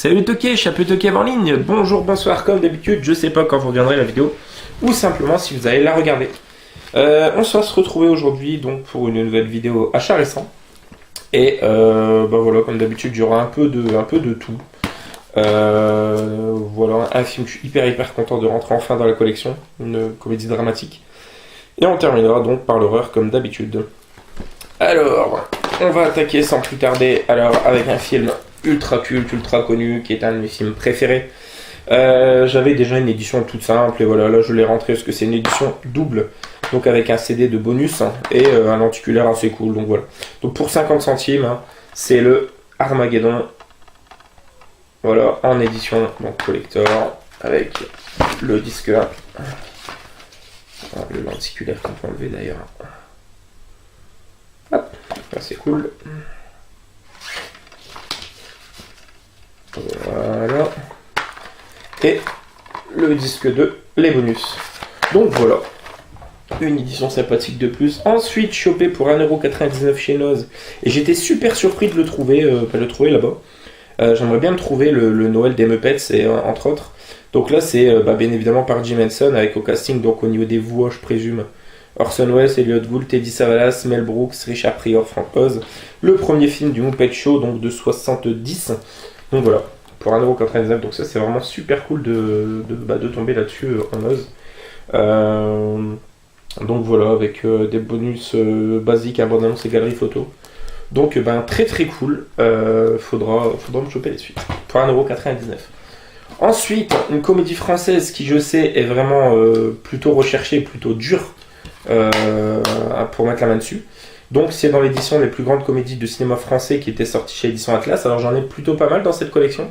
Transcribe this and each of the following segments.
Salut Toké, Chapeau Toké en ligne. Bonjour, bonsoir, comme d'habitude, je sais pas quand vous reviendrez la vidéo, ou simplement si vous allez la regarder. On va se retrouver aujourd'hui donc pour une nouvelle vidéo achat récent. Et voilà, comme d'habitude, il y aura un peu de tout. Voilà, un film que je suis hyper content de rentrer enfin dans la collection, une comédie dramatique. Et on terminera donc par l'horreur comme d'habitude. Alors, on va attaquer sans plus tarder avec un film ultra culte, ultra connu, qui est un de mes films préférés. J'avais déjà une édition toute simple, et voilà, là je l'ai rentré parce que c'est une édition double, donc avec un CD de bonus et un lenticulaire assez cool, donc voilà. Donc pour 50 centimes, c'est le Armageddon, voilà, en édition donc collector, avec le disque là. Le lenticulaire qu'on peut enlever d'ailleurs. Hop, ça c'est cool. Voilà. Et le disque de les bonus. Donc voilà. Une édition sympathique de plus. Ensuite, chopé pour 1,99€ chez Noz. Et j'étais super surpris de le trouver, là-bas. J'aimerais bien le trouver, le Noël des Muppets, entre autres. Donc là, c'est bien évidemment par Jim Henson, avec au casting, donc au niveau des voix, je présume, Orson Welles, Elliot Gould, Teddy Savalas, Mel Brooks, Richard Pryor, Frank Oz. Le premier film du Muppet Show, donc de 70. Donc voilà, pour 1,99€. Donc ça, c'est vraiment super cool de tomber là-dessus en Oz. Donc voilà, avec des bonus basiques, abondance et galerie photo. Donc très cool. Faudra me choper les suites. Pour 1,99€. Ensuite, une comédie française qui, je sais, est vraiment plutôt recherchée, plutôt dure pour mettre la main dessus. Donc c'est dans l'édition des plus grandes comédies de cinéma français qui était sortie chez Édition Atlas. Alors j'en ai plutôt pas mal dans cette collection.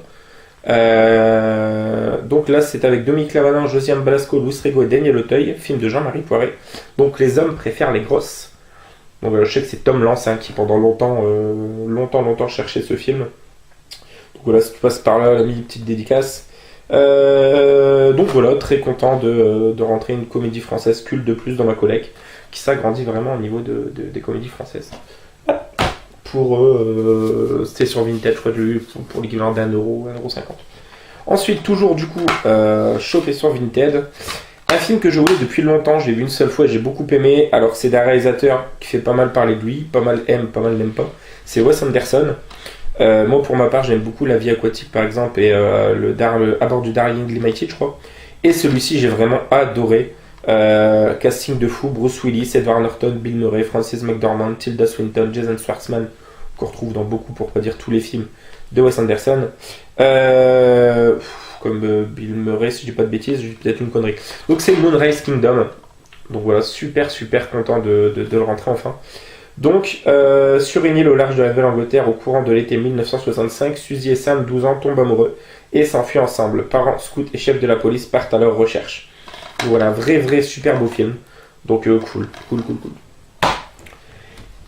Donc là c'est avec Dominique Lavanant, Josiane Balasco, Louis Rego et Daniel Auteuil, film de Jean-Marie Poiret. Donc les hommes préfèrent les grosses. Donc je sais que c'est Tom Lance qui pendant longtemps cherchait ce film. Donc voilà, si tu passes par là, la petite dédicace. Donc voilà, très content de rentrer une comédie française culte de plus dans ma collecte, qui s'agrandit vraiment au niveau des comédies françaises. C'était sur Vintage, je crois que j'ai eu pour l'équivalent d'1€, 1,50€. Ensuite, toujours du coup, chopé sur Vinted. Un film que je voulais depuis longtemps, je l'ai vu une seule fois et j'ai beaucoup aimé. Alors c'est d'un réalisateur qui fait pas mal parler de lui, pas mal aime, pas mal n'aime pas. C'est Wes Anderson. Moi pour ma part j'aime beaucoup La vie aquatique par exemple et à bord du Darling Limited je crois. Et celui-ci j'ai vraiment adoré. Casting de fou, Bruce Willis, Edward Norton, Bill Murray, Frances McDormand, Tilda Swinton, Jason Schwartzman, qu'on retrouve dans beaucoup, pour pas dire tous les films de Wes Anderson. Comme Bill Murray, si je dis pas de bêtises, j'ai peut-être une connerie. Donc c'est Moonrise Kingdom. Donc voilà, super content de le rentrer enfin. Donc, sur une île au large de la Nouvelle-Angleterre, au courant de l'été 1965, Suzy et Sam, 12 ans, tombent amoureux et s'enfuient ensemble. Parents, scouts et chefs de la police partent à leur recherche. Donc voilà, un vrai super beau film. Donc cool.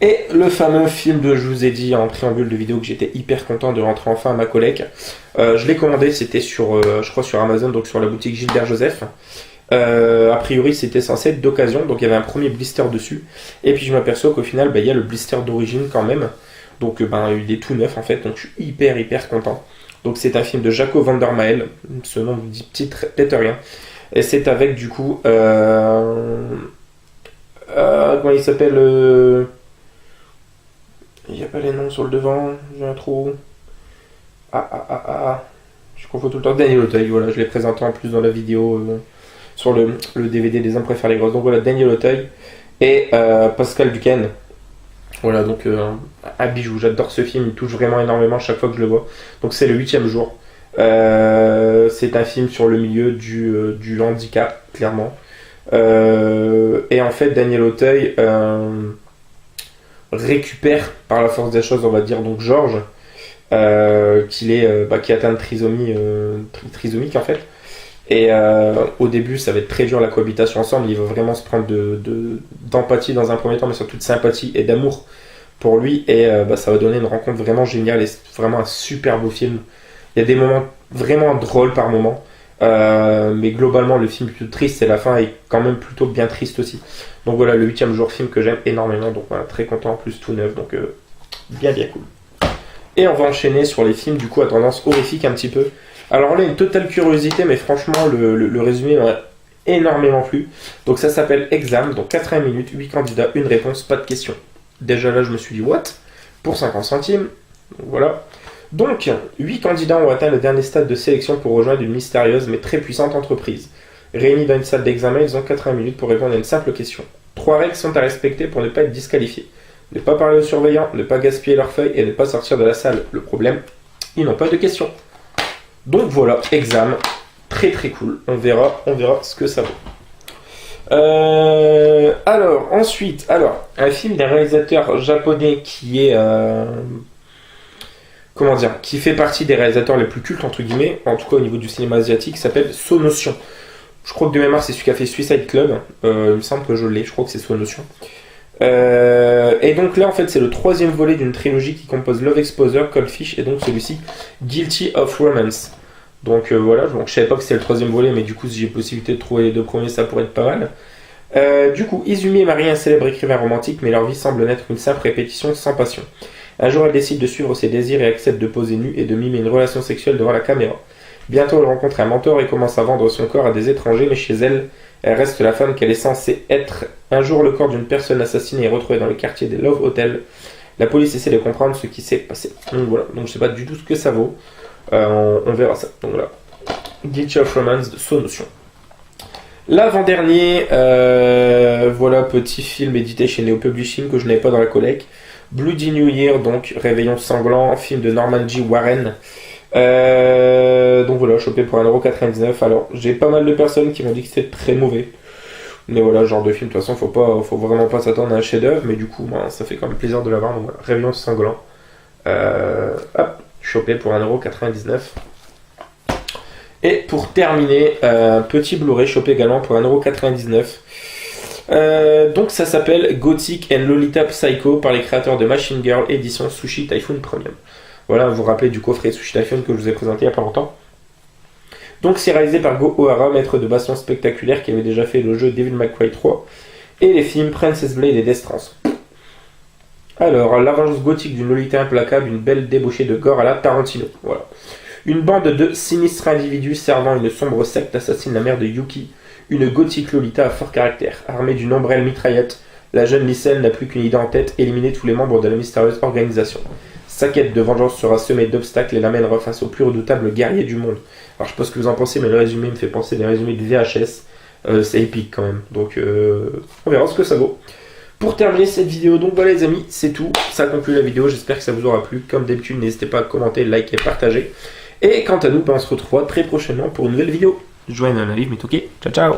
Et le fameux film je vous ai dit en préambule de vidéo que j'étais hyper content de rentrer enfin à ma collecte. Je l'ai commandé, c'était sur Amazon, donc sur la boutique Gilbert Joseph. A priori c'était censé être d'occasion, donc il y avait un premier blister dessus, et puis je m'aperçois qu'au final il y a le blister d'origine quand même, donc il est tout neuf en fait, donc je suis hyper content. Donc c'est un film de Jaco van der Mael, ce nom me dit peut-être rien, et c'est avec du coup comment il s'appelle, il n'y a pas les noms sur le devant, j'ai un trou, je confonds tout le temps. Daniel Auteuil, voilà, je l'ai présenté en plus dans la vidéo sur le DVD des hommes préfèrent les grosses. Donc voilà, Daniel Auteuil et Pascal Duquesne. Voilà, donc un bijou. J'adore ce film, il touche vraiment énormément chaque fois que je le vois. Donc c'est le 8e jour. C'est un film sur le milieu du handicap, clairement. Et en fait, Daniel Auteuil récupère par la force des choses, on va dire, donc Georges, qui est atteint de trisomique en fait. Et au début, ça va être très dur la cohabitation ensemble. Il va vraiment se prendre d'empathie dans un premier temps, mais surtout de sympathie et d'amour pour lui. Et ça va donner une rencontre vraiment géniale et c'est vraiment un super beau film. Il y a des moments vraiment drôles par moment. Mais globalement, le film est plutôt triste et la fin est quand même plutôt bien triste aussi. Donc voilà, le 8e jour, film que j'aime énormément. Donc voilà, très content, en plus tout neuf. Donc bien cool. Et on va enchaîner sur les films du coup à tendance horrifique un petit peu. Alors là, une totale curiosité, mais franchement, le résumé m'a énormément plu. Donc ça s'appelle Exam, donc 80 minutes, 8 candidats, une réponse, pas de question. Déjà là, je me suis dit, what? Pour 50 centimes. Donc voilà. Donc, 8 candidats ont atteint le dernier stade de sélection pour rejoindre une mystérieuse mais très puissante entreprise. Réunis dans une salle d'examen, ils ont 80 minutes pour répondre à une simple question. 3 règles sont à respecter pour ne pas être disqualifiés. Ne pas parler aux surveillants, ne pas gaspiller leurs feuilles et ne pas sortir de la salle. Le problème, ils n'ont pas de questions. Donc voilà, Exam, très très cool. On verra ce que ça vaut. Ensuite, un film d'un réalisateur japonais qui est... qui fait partie des réalisateurs les plus cultes, entre guillemets, en tout cas au niveau du cinéma asiatique, s'appelle Sonotion. Je crois que de mémoire, c'est celui qui a fait Suicide Club. Il me semble que je l'ai, je crois que c'est Sonotion. Et donc là, en fait, c'est le 3e volet d'une trilogie qui compose Love Exposure, Cold Fish, et donc celui-ci, Guilty of Romance. Donc voilà, donc, je savais pas que c'était le 3e volet, mais du coup, si j'ai possibilité de trouver les 2 premiers, ça pourrait être pas mal. Du coup, Izumi et Marie, un célèbre écrivain romantique, mais leur vie semble n'être une simple répétition sans passion. Un jour, elle décide de suivre ses désirs et accepte de poser nue et de mimer une relation sexuelle devant la caméra. Bientôt, elle rencontre un mentor et commence à vendre son corps à des étrangers, mais chez elle, elle reste la femme qu'elle est censée être. Un jour, le corps d'une personne assassinée est retrouvé dans le quartier des Love Hotel. La police essaie de comprendre ce qui s'est passé. Donc voilà, donc je sais pas du tout ce que ça vaut. On verra ça. Donc voilà. Guilty of Romance de Sonotion. L'avant-dernier, voilà, petit film édité chez Neo Publishing que je n'avais pas dans la collecte. Bloody New Year, donc Réveillon sanglant, film de Norman J. Warren. Donc voilà, chopé pour 1,99€. Alors, j'ai pas mal de personnes qui m'ont dit que c'était très mauvais. Mais voilà, genre de film, de toute façon, faut vraiment pas s'attendre à un chef-d'œuvre. Mais du coup, ça fait quand même plaisir de l'avoir. Donc voilà, Réveillon sanglant. Chopé pour 1,99€. Et pour terminer, petit Blu-ray chopé également pour 1,99€. Donc ça s'appelle Gothic and Lolita Psycho par les créateurs de Machine Girl édition Sushi Typhoon Premium. Voilà, vous vous rappelez du coffret Sushi Typhoon que je vous ai présenté il n'y a pas longtemps. Donc c'est réalisé par Go Ohara, maître de baston spectaculaire qui avait déjà fait le jeu Devil May Cry 3 et les films Princess Blade et Death Trance. Alors, la vengeance gothique d'une Lolita implacable, une belle débauchée de gore à la Tarantino. Voilà. Une bande de sinistres individus servant une sombre secte assassine la mère de Yuki, une gothique Lolita à fort caractère. Armée d'une ombrelle mitraillette, la jeune Lyselle n'a plus qu'une idée en tête, éliminer tous les membres de la mystérieuse organisation. Sa quête de vengeance sera semée d'obstacles et l'amènera face aux plus redoutables guerriers du monde. Alors je sais pas ce que vous en pensez, mais le résumé me fait penser des résumés de VHS. C'est épique quand même. Donc on verra ce que ça vaut. Pour terminer cette vidéo, donc voilà les amis, c'est tout. Ça conclut la vidéo, j'espère que ça vous aura plu. Comme d'habitude, n'hésitez pas à commenter, liker, partager. Et quant à nous, on se retrouvera très prochainement pour une nouvelle vidéo. Joignez un avis, mais ok. Ciao ciao.